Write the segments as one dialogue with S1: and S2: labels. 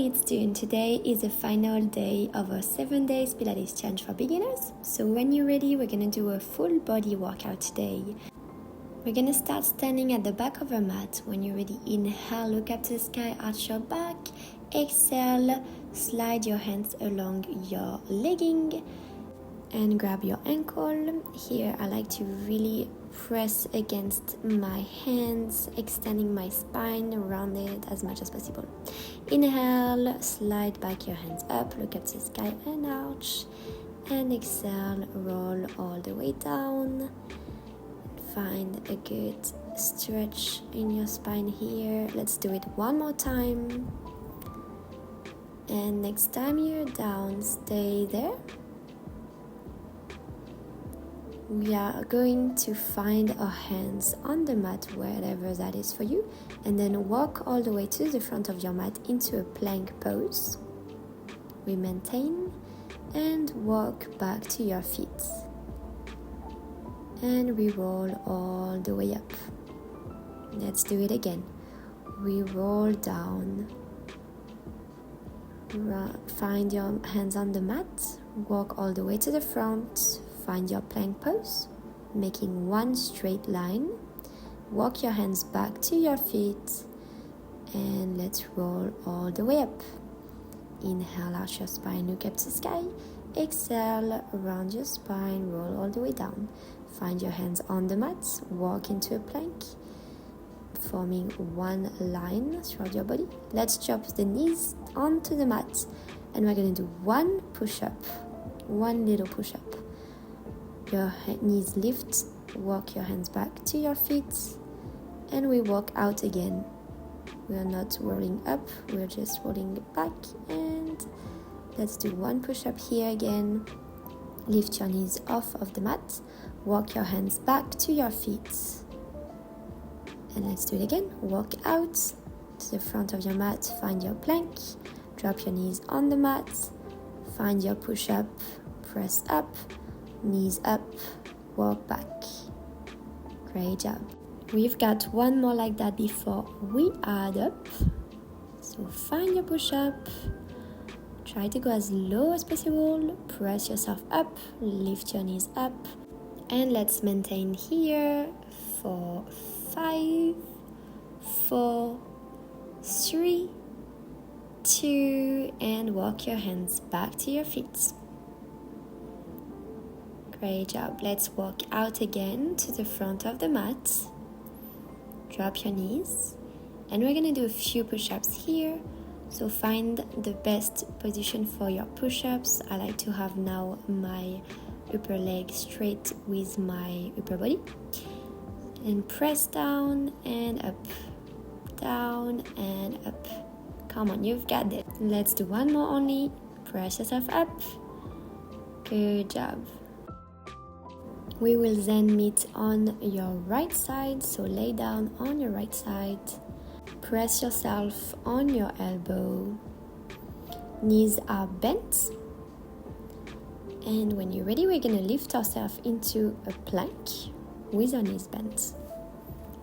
S1: it's Dune. Today is the final day of our 7 days Pilates challenge for beginners. So when you're ready, we're gonna do a full body workout today. We're gonna start standing at the back of our mat. When you're ready, inhale, look up to the sky, arch your back. Exhale, slide your hands along your legging and grab your ankle. Here I like to really press against my hands, extending my spine around it as much as possible. Inhale, slide back your hands up, look up to the sky and arch. And exhale, roll all the way down. Find a good stretch in your spine here. Let's do it one more time. And next time you're down, stay there. We are going to find our hands on the mat, wherever that is for you, and then walk all the way to the front of your mat into a plank pose. We maintain and walk back to your feet. And we roll all the way up. Let's do it again. We roll down. Find your hands on the mat, walk all the way to the front. Find your plank pose, making one straight line. Walk your hands back to your feet and let's roll all the way up. Inhale, arch your spine, look up to the sky. Exhale, round your spine, roll all the way down. Find your hands on the mat, walk into a plank, forming one line throughout your body. Let's drop the knees onto the mat and we're going to do one push-up, one little push-up. Your knees lift, walk your hands back to your feet, and we walk out again. We are not rolling up, we're just rolling back, and let's do one push-up here again. Lift your knees off of the mat, walk your hands back to your feet, and let's do it again. Walk out to the front of your mat, find your plank, drop your knees on the mat, find your push-up, press up, knees up, walk back. Great job. We've got one more like that before we add up. So find your push-up, try to go as low as possible, press yourself up, lift your knees up, and let's maintain here for 5, 4, 3, 2, and walk your hands back to your feet. Great job. Let's walk out again to the front of the mat. Drop your knees. And we're going to do a few push-ups here. So find the best position for your push-ups. I like to have now my upper leg straight with my upper body. And press down and up. Down and up. Come on, you've got it. Let's do one more only. Press yourself up. Good job. We will then meet on your right side, so lay down on your right side. Press yourself on your elbow. Knees are bent. And when you're ready, we're going to lift ourselves into a plank with our knees bent.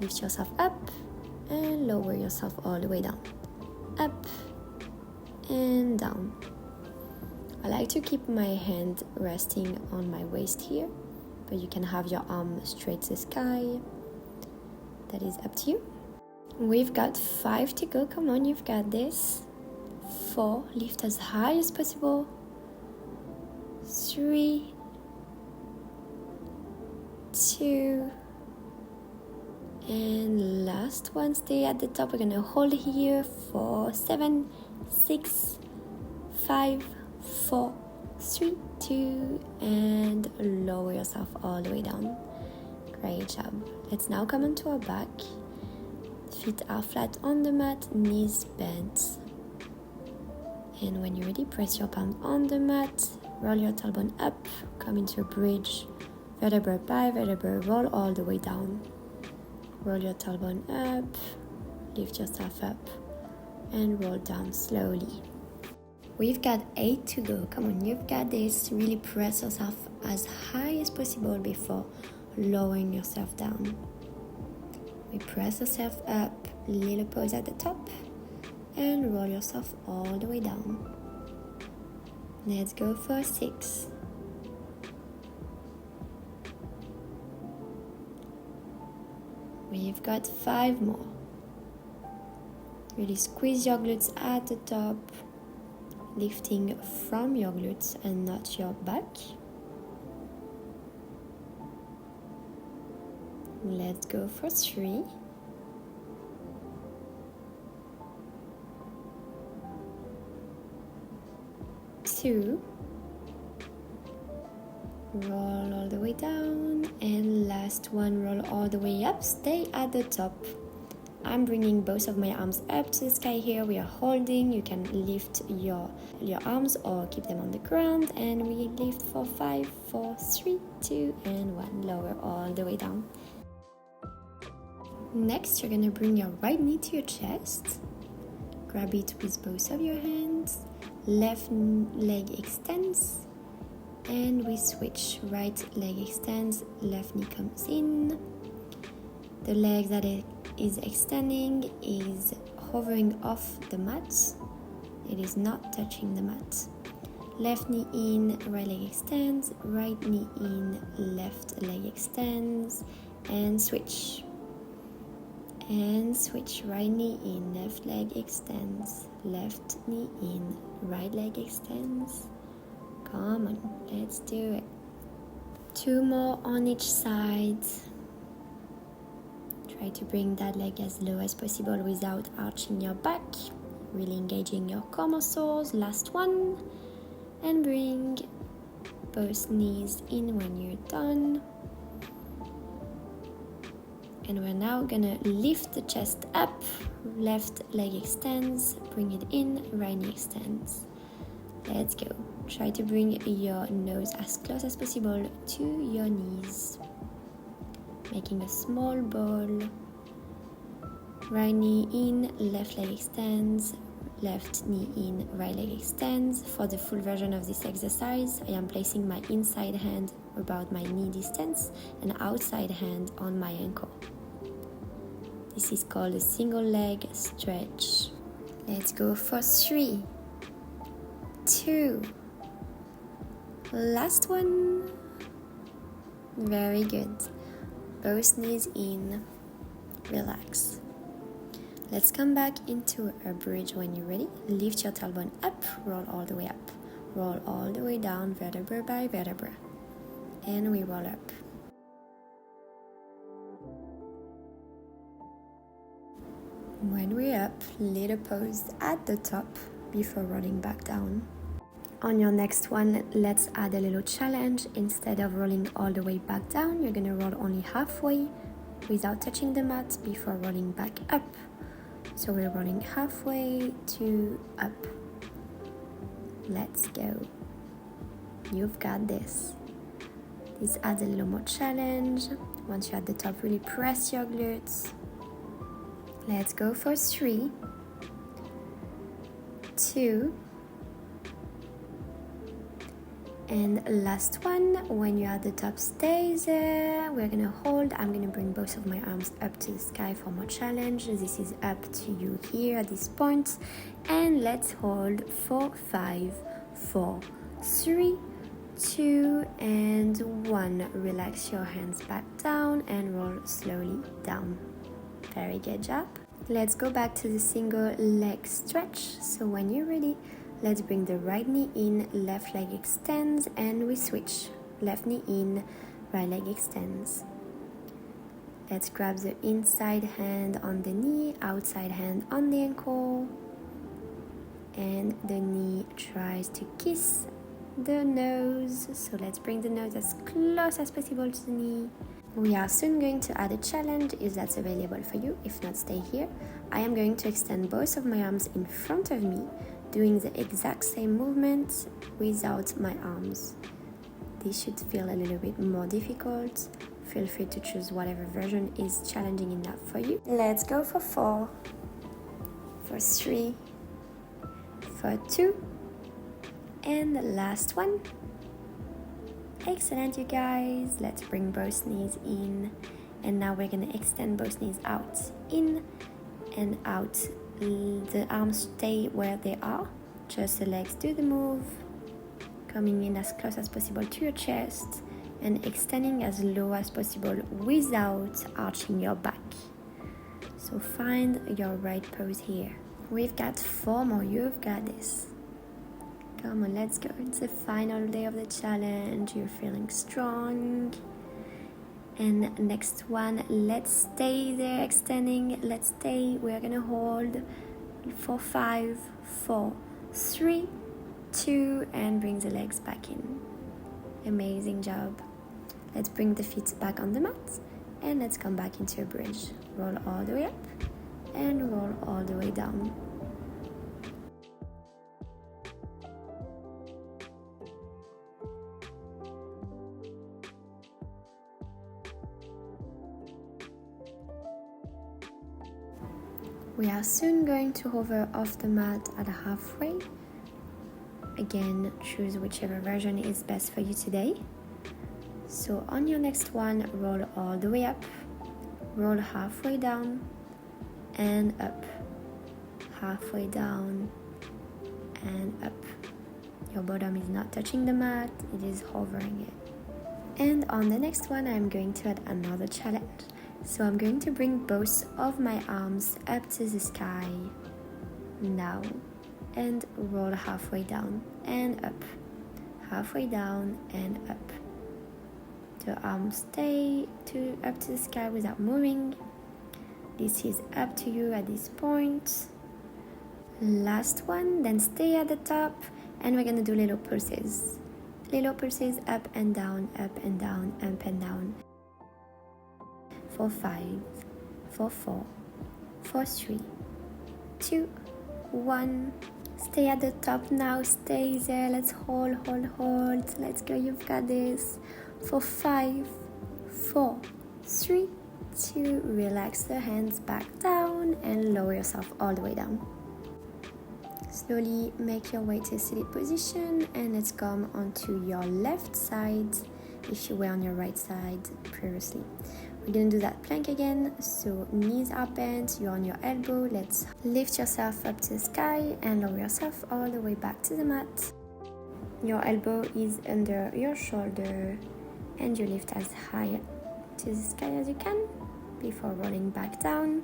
S1: Lift yourself up and lower yourself all the way down. Up and down. I like to keep my hand resting on my waist here, but you can have your arm straight to the sky. That is up to you. We've got 5 to go. Come on, you've got this. 4, lift as high as possible. 3, 2, and last one, stay at the top. We're gonna hold here for 7, 6, 5, 4, 3, 2, and lower yourself all the way down. Great job. Let's now come onto our back. Feet are flat on the mat, knees bent. And when you're ready, press your palm on the mat, roll your tailbone up, come into a bridge, vertebra by vertebra, roll all the way down. Roll your tailbone up, lift yourself up, and roll down slowly. We've got 8 to go. Come on, you've got this. Really press yourself as high as possible before lowering yourself down. We press ourselves up, little pause at the top, and roll yourself all the way down. Let's go for 6. We've got 5 more. Really squeeze your glutes at the top, lifting from your glutes and not your back. Let's go for 3. 2. Roll all the way down, and last one, roll all the way up. Stay at the top. I'm bringing both of my arms up to the sky here. We are holding. You can lift your arms or keep them on the ground, and we lift for 5, 4, 3, 2, and 1. Lower all the way down. Next, you're gonna bring your right knee to your chest. Grab it with both of your hands. Left leg extends, and we switch. Right leg extends, left knee comes in. The leg that is extending is hovering off the mat. It is not touching the mat. Left knee in, right leg extends, right knee in, left leg extends, and switch. And switch. Right knee in, left leg extends, left knee in, right leg extends. Come on, let's do it. 2 more on each side. Try to bring that leg as low as possible without arching your back, really engaging your core muscles. Last one, and bring both knees in when you're done. And we're now gonna lift the chest up. Left leg extends, bring it in, right knee extends. Let's go. Try to bring your nose as close as possible to your knees, making a small ball. Right knee in, left leg extends, left knee in, right leg extends. For the full version of this exercise, I am placing my inside hand about my knee distance and outside hand on my ankle. This is called a single leg stretch. Let's go for 3, 2, last one. Very good. Both knees in, relax. Let's come back into a bridge when you're ready. Lift your tailbone up, roll all the way up. Roll all the way down, vertebra by vertebra. And we roll up. When we're up, little pause at the top before rolling back down. On your next one, let's add a little challenge. Instead of rolling all the way back down, you're gonna roll only halfway without touching the mat before rolling back up. So we're rolling halfway to up. Let's go. You've got this. This adds a little more challenge. Once you're at the top, really press your glutes. Let's go for 3, 2, and last one. When you're at the top, stay there. We're gonna hold. I'm gonna bring both of my arms up to the sky for more challenge. This is up to you here at this point. And let's hold for 5, 4, 3, 2, and 1. Relax your hands back down and roll slowly down. Very good job. Let's go back to the single leg stretch. So when you're ready, let's bring the right knee in, left leg extends, and we switch. Left knee in, right leg extends. Let's grab the inside hand on the knee, outside hand on the ankle. And the knee tries to kiss the nose. So let's bring the nose as close as possible to the knee. We are soon going to add a challenge if that's available for you. If not, stay here. I am going to extend both of my arms in front of me, doing the exact same movement without my arms. This should feel a little bit more difficult. Feel free to choose whatever version is challenging enough for you. Let's go for 4, for 3, for 2, and the last one. Excellent, you guys. Let's bring both knees in, and now we're gonna extend both knees out, in and out the arms stay where they are, just the legs do the move, coming in as close as possible to your chest and extending as low as possible without arching your back. So find your right pose here. We've got 4 more, you've got this. Come on, let's go. It's the final day of the challenge. You're feeling strong. And next one, let's stay there, extending. Let's stay. We're gonna hold for 5, 4, 3, 2, and bring the legs back in. Amazing job. Let's bring the feet back on the mat and let's come back into a bridge. Roll all the way up and roll all the way down. We are soon going to hover off the mat at halfway. Again, choose whichever version is best for you today. So on your next one, roll all the way up, roll halfway down and up, halfway down and up. Your bottom is not touching the mat, it is hovering it. And on the next one, I'm going to add another challenge. So I'm going to bring both of my arms up to the sky now and roll halfway down and up, halfway down and up. The arms stay up to the sky without moving. This is up to you at this point. Last one, then stay at the top and we're gonna do little pulses. Little pulses up and down, up and down, up and down. For 5, for 4, for 3, 2, 1. Stay at the top now, stay there. Let's hold. Let's go, you've got this. For 5, 4, 3, 2. Relax the hands back down and lower yourself all the way down. Slowly make your way to a seated position and let's come onto your left side if you were on your right side previously. We're going to do that plank again, so knees are bent, you're on your elbow. Let's lift yourself up to the sky and lower yourself all the way back to the mat. Your elbow is under your shoulder and you lift as high to the sky as you can before rolling back down,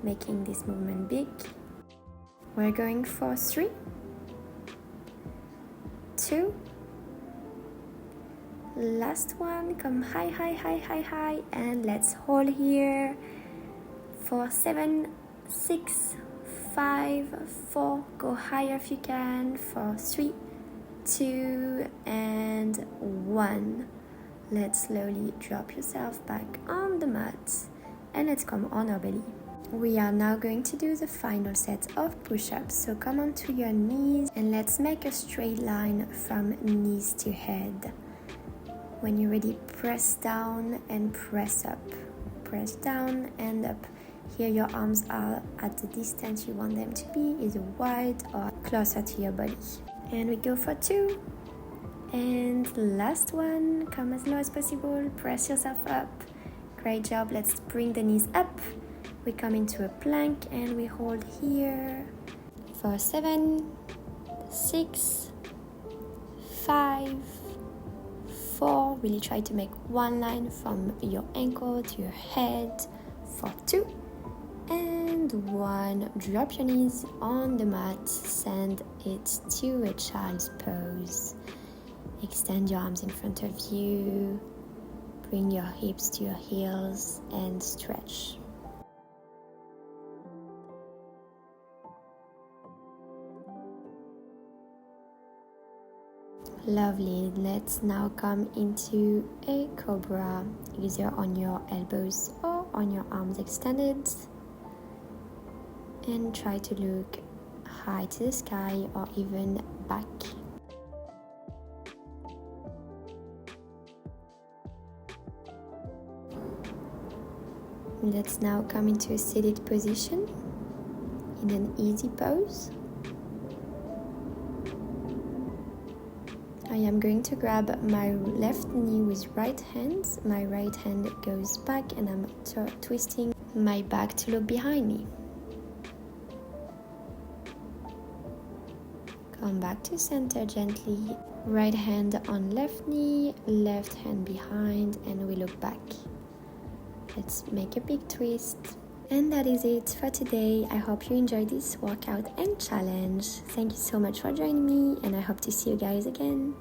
S1: making this movement big. We're going for 3, 2, last one, come high, and let's hold here for 7, 6, 5, 4, go higher if you can, for 3, 2, and 1. Let's slowly drop yourself back on the mat and let's come on our belly. We are now going to do the final set of push-ups, so come onto your knees and let's make a straight line from knees to head. When you're ready, press down and press up. Press down and up. Here your arms are at the distance you want them to be, either wide or closer to your body. And we go for 2. And last one, come as low as possible, press yourself up. Great job, let's bring the knees up. We come into a plank and we hold here for 7, 6, 5, 4. Really try to make one line from your ankle to your head for 2 and 1. Drop your knees on the mat, send it to a child's pose. Extend your arms in front of you, bring your hips to your heels and stretch. Lovely. Let's now come into a cobra, either on your elbows or on your arms extended, and try to look high to the sky or even back. Let's now come into a seated position in an easy pose. I am going to grab my left knee with right hand. My right hand goes back and I'm twisting my back to look behind me. Come back to center gently. Right hand on left knee, left hand behind, and we look back. Let's make a big twist. And that is it for today. I hope you enjoyed this workout and challenge. Thank you so much for joining me, and I hope to see you guys again.